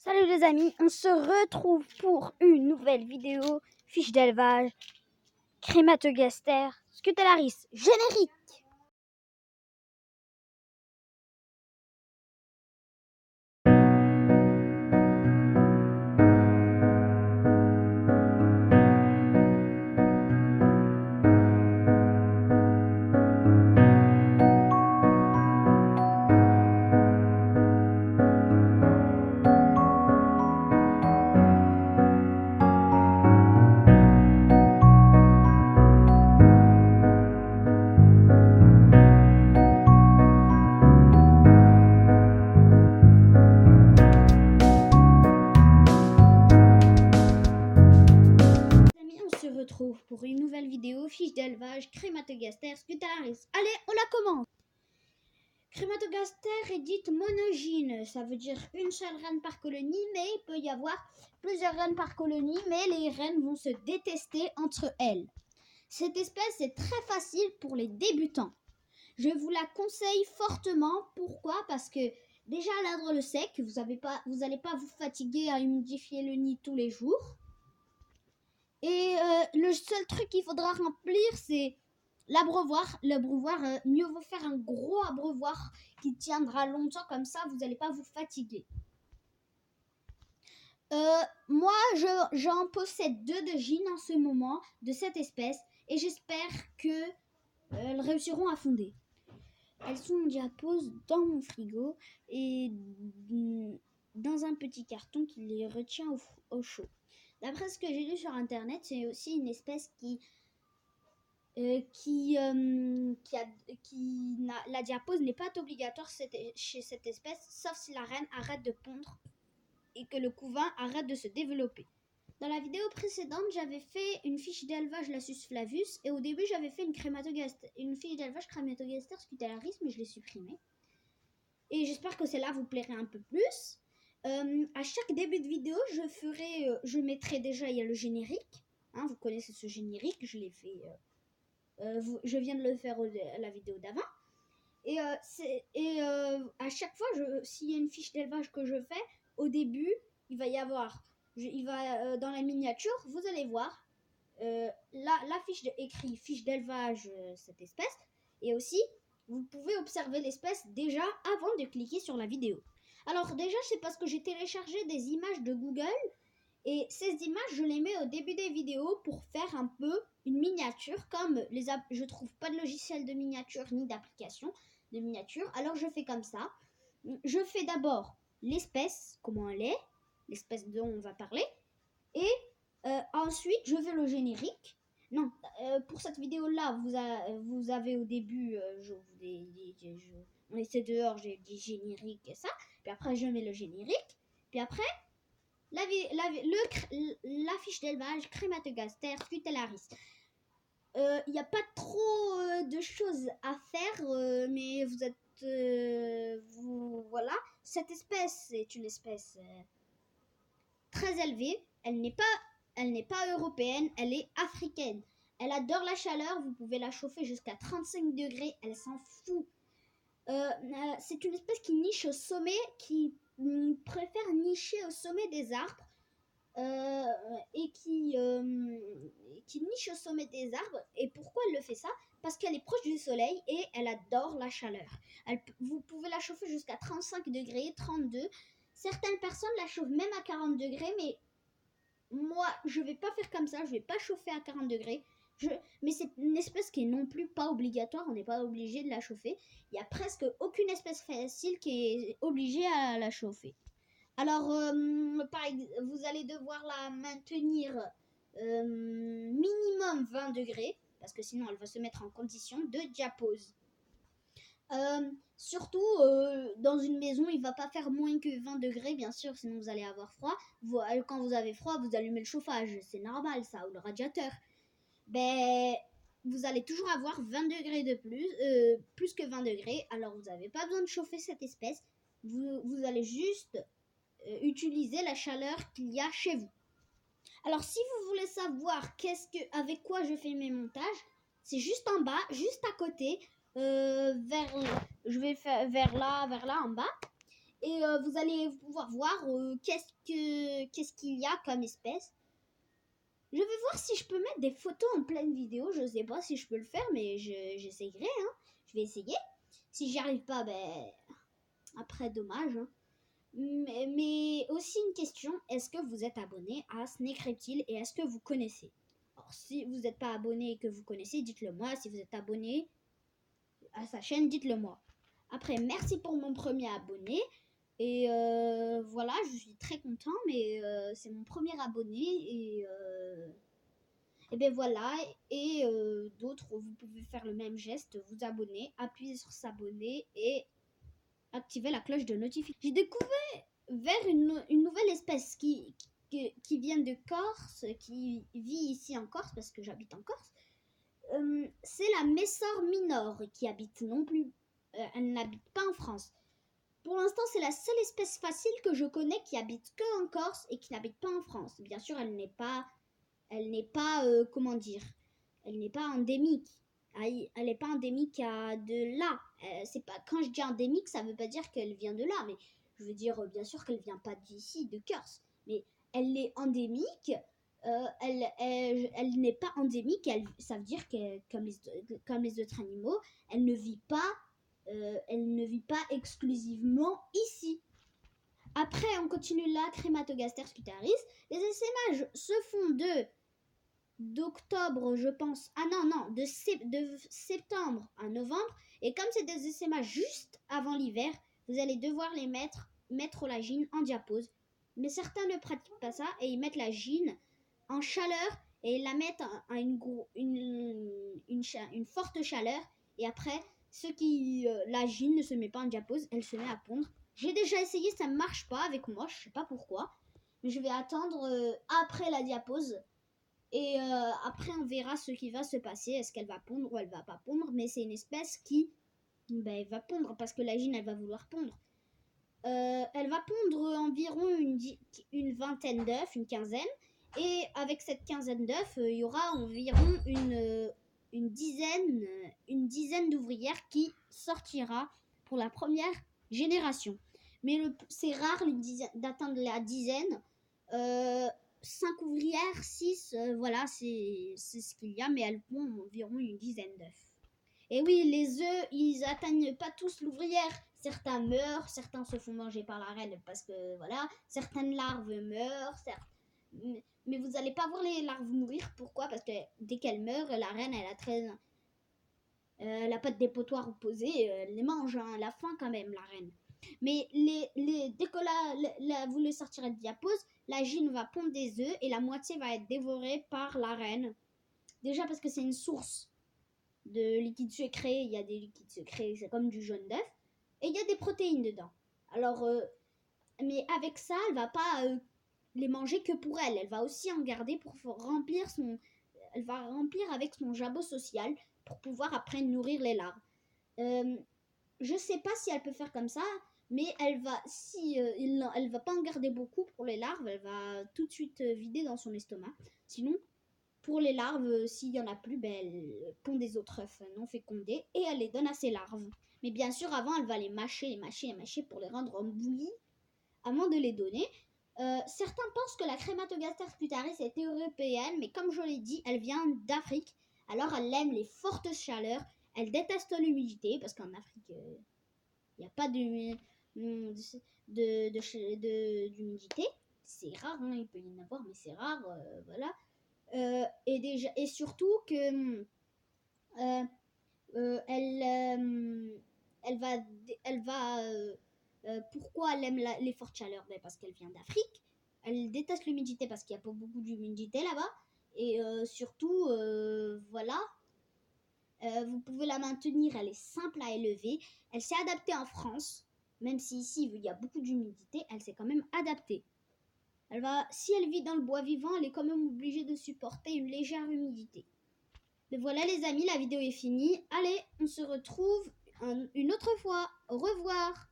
Salut les amis, on se retrouve pour une nouvelle vidéo, fiche d'élevage, crématogaster, scutellaris, générique. Se retrouve pour une nouvelle vidéo, fiche d'élevage, crématogaster, scutellaris. Allez, on la commence. Crématogaster est dite monogyne, ça veut dire une seule reine par colonie, mais il peut y avoir plusieurs reines par colonie, mais les reines vont se détester entre elles. Cette espèce est très facile pour les débutants. Je vous la conseille fortement. Pourquoi? Parce que déjà à l'indre le sec, vous n'allez pas vous fatiguer à humidifier le nid tous les jours. Et le seul truc qu'il faudra remplir, c'est l'abreuvoir. L'abreuvoir, mieux vaut faire un gros abreuvoir qui tiendra longtemps, comme ça vous n'allez pas vous fatiguer. Moi, j'en possède 2 de gynes en ce moment de cette espèce et j'espère qu'elles réussiront à fonder. Elles sont en diapose dans mon frigo et dans un petit carton qui les retient au chaud. D'après ce que j'ai lu sur internet, c'est aussi une espèce la diapose n'est pas obligatoire chez cette espèce, sauf si la reine arrête de pondre et que le couvain arrête de se développer. Dans la vidéo précédente, j'avais fait une fiche d'élevage Lassus flavus et au début j'avais fait une fiche d'élevage crématogaster scutellaris, mais je l'ai supprimée. Et j'espère que celle-là vous plairait un peu plus. À chaque début de vidéo, je mettrai déjà, il y a le générique. Hein, vous connaissez ce générique, je l'ai fait. Je viens de le faire à la vidéo d'avant. Et à chaque fois, s'il y a une fiche d'élevage que je fais, au début, il va y avoir, dans la miniature, vous allez voir la fiche écrit fiche d'élevage cette espèce, et aussi vous pouvez observer l'espèce déjà avant de cliquer sur la vidéo. Alors déjà, c'est parce que j'ai téléchargé des images de Google et ces images, je les mets au début des vidéos pour faire un peu une miniature. Comme je trouve pas de logiciel de miniature ni d'application de miniature, alors je fais comme ça. Je fais d'abord l'espèce, comment elle est, l'espèce dont on va parler, et ensuite je fais le générique. Non, pour cette vidéo-là, vous avez au début, on était dehors, j'ai dit générique et ça. Puis après, je mets le générique. Puis après, la fiche d'élevage, crématogaster, scutellaris. Il n'y a pas trop de choses à faire, mais vous êtes... voilà. Cette espèce est une espèce très élevée. Elle n'est pas européenne, elle est africaine. Elle adore la chaleur, vous pouvez la chauffer jusqu'à 35 degrés, elle s'en fout. C'est une espèce qui niche au sommet, qui préfère nicher au sommet des arbres et qui niche au sommet des arbres. Et pourquoi elle le fait ça? Parce qu'elle est proche du soleil et elle adore la chaleur. Vous pouvez la chauffer jusqu'à 35 degrés, 32. Certaines personnes la chauffent même à 40 degrés, mais moi, je vais pas faire comme ça, je vais pas chauffer à 40 degrés. Mais c'est une espèce qui est non plus pas obligatoire, on n'est pas obligé de la chauffer. Il y a presque aucune espèce facile qui est obligée à la chauffer. Alors, vous allez devoir la maintenir minimum 20 degrés, parce que sinon elle va se mettre en condition de diapose. Surtout dans une maison, il ne va pas faire moins que 20 degrés, bien sûr, sinon vous allez avoir froid. Quand vous avez froid, vous allumez le chauffage, c'est normal ça, ou le radiateur. Ben, vous allez toujours avoir 20 degrés de plus que 20 degrés, alors vous n'avez pas besoin de chauffer cette espèce. Vous allez juste utiliser la chaleur qu'il y a chez vous. Alors si vous voulez savoir avec quoi je fais mes montages, c'est juste en bas, juste à côté, je vais faire vers là en bas. Et vous allez pouvoir voir qu'est-ce qu'il y a comme espèce. Je vais voir si je peux mettre des photos en pleine vidéo. Je sais pas si je peux le faire, mais j'essayerai. Hein. Je vais essayer. Si j'y arrive pas, ben après dommage. Hein. Mais aussi une question, est-ce que vous êtes abonné à Snake Reptile et est-ce que vous connaissez? Alors si vous n'êtes pas abonné et que vous connaissez, dites-le moi. Si vous êtes abonné à sa chaîne, dites-le moi. Après, merci pour mon premier abonné. Et voilà, je suis très content, mais c'est mon premier abonné. Et ben voilà, et d'autres, vous pouvez faire le même geste, vous abonner, appuyer sur s'abonner et activer la cloche de notification. J'ai découvert une nouvelle espèce qui vient de Corse, qui vit ici en Corse, parce que j'habite en Corse. C'est la Messor minor qui habite non plus, elle n'habite pas en France. Pour l'instant, c'est la seule espèce facile que je connais qui habite que en Corse et qui n'habite pas en France. Bien sûr, elle n'est pas comment dire, elle n'est pas endémique. Elle n'est pas endémique de là. C'est pas, quand je dis endémique, ça veut pas dire qu'elle vient de là, mais je veux dire bien sûr qu'elle vient pas d'ici, de Corse. Mais elle est endémique. Elle n'est pas endémique. Ça veut dire que comme les autres animaux, elle ne vit pas exclusivement ici. Après, on continue la Crématogaster scutaris. Les essaimages se font d'octobre, je pense. Ah non, de septembre à novembre. Et comme c'est des essaimages juste avant l'hiver, vous allez devoir les mettre la gine en diapose. Mais certains ne pratiquent pas ça et ils mettent la gine en chaleur et ils la mettent à une forte chaleur. Et après, la gine ne se met pas en diapose, elle se met à pondre. J'ai déjà essayé, ça ne marche pas avec moi, je sais pas pourquoi. Mais je vais attendre après la diapose. Et après, on verra ce qui va se passer. Est-ce qu'elle va pondre ou elle va pas pondre? Mais c'est une espèce qui elle va pondre parce que la gine, elle va vouloir pondre. Elle va pondre environ une vingtaine d'œufs, une quinzaine. Et avec cette quinzaine d'œufs, il y aura environ une dizaine d'ouvrières qui sortira pour la première génération. Mais c'est rare d'atteindre la dizaine. 5 ouvrières, 6, voilà, c'est ce qu'il y a, mais elles pondent environ une dizaine d'œufs. Et oui, les œufs, ils atteignent pas tous l'ouvrière. Certains meurent, certains se font manger par la reine parce que, voilà, certaines larves meurent, mais vous allez pas voir les larves mourir. Pourquoi? Parce que dès qu'elles meurent, la reine, elle a pas de dépotoir opposé, elle les mange, hein, elle a faim quand même, la reine. Mais dès que vous le sortirez de diapose, la gine va pondre des œufs et la moitié va être dévorée par la reine. Déjà parce que c'est une source de liquide sucré, il y a des liquides sucrés, c'est comme du jaune d'œuf, et il y a des protéines dedans. Alors, mais avec ça, elle va pas les manger que pour elle, elle va aussi en garder pour remplir elle va remplir avec son jabot social pour pouvoir après nourrir les larves. Je sais pas si elle peut faire comme ça, mais elle va pas en garder beaucoup pour les larves, elle va tout de suite vider dans son estomac. Sinon, pour les larves, s'il y en a plus, elle pond des autres œufs non fécondés et elle les donne à ses larves. Mais bien sûr, avant, elle va les mâcher pour les rendre en bouillie avant de les donner. Certains pensent que la Crématogaster scutaris est européenne, mais comme je l'ai dit, elle vient d'Afrique. Alors, elle aime les fortes chaleurs. Elle déteste l'humidité parce qu'en Afrique, il n'y a pas d'humidité. C'est rare, hein, il peut y en avoir, mais c'est rare, voilà. Et surtout que pourquoi elle aime les fortes chaleurs? Parce qu'elle vient d'Afrique. Elle déteste l'humidité parce qu'il n'y a pas beaucoup d'humidité là-bas. Et surtout, voilà, vous pouvez la maintenir, elle est simple à élever. Elle s'est adaptée en France, même si ici il y a beaucoup d'humidité, elle s'est quand même adaptée. Si elle vit dans le bois vivant, elle est quand même obligée de supporter une légère humidité. Mais voilà les amis, la vidéo est finie. Allez, on se retrouve une autre fois. Au revoir.